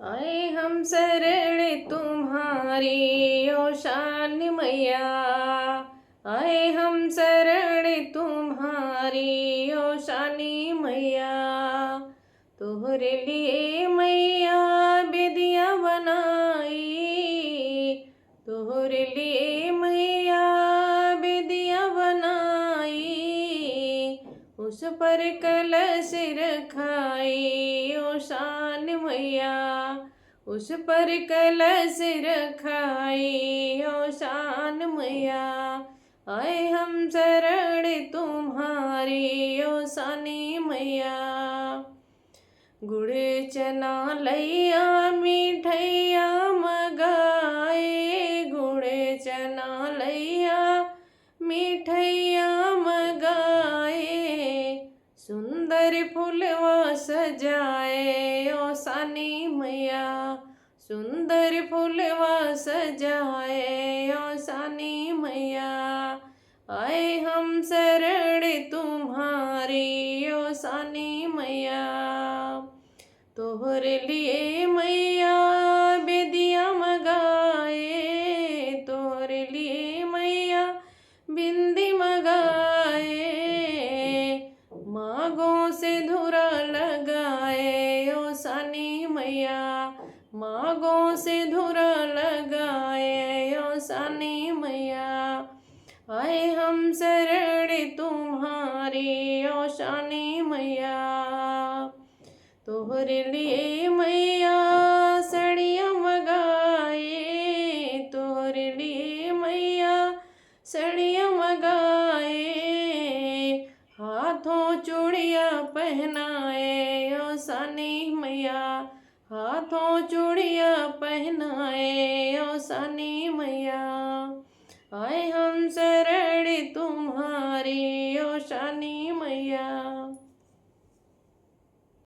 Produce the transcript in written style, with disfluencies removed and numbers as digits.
आए हम शरण तुम्हारी ओ शान मैया। आए हम शरण तुम्हारी ओ शानी मैया। तोहरे लिए मैया बेदिया बनाई। तोहरे लिए मैया बेदिया बनाई। उस पर कलश रखाई ओ शान मैया। उस पर कलश रखाई ओ शान मैया। आए हम शरण तुम्हारी ओ शानी मैया। गुड़ चना लैया मिठैया मगाए। गुड़ चना लैया मिठैया मगाए। सुंदर फूलवा सजाए ओ सानी मैया। सुंदर फूलवा सजाए ओ सानी मैया। आए हम शरण तुम्हारी ओ सानी मैया। तोहरे लिए मैया बेदिया मगाए। तोहरे लिए मैया बिंदी मगाए। मांगों से धुरा लगाए ओ सानी मैया। मांगों से धुरा लगाए ओ सानी मैया। आए हम शरण तुम्हारी ओ शानी मैया। तोहरे लिए मैया सड़िया मगाए। तोहरे लिए मैया सड़िया मगाए। हाथों चूड़िया पहनाए ओ सानी मैया। हाथों चूड़िया पहनाए ओ सानी मैया। आए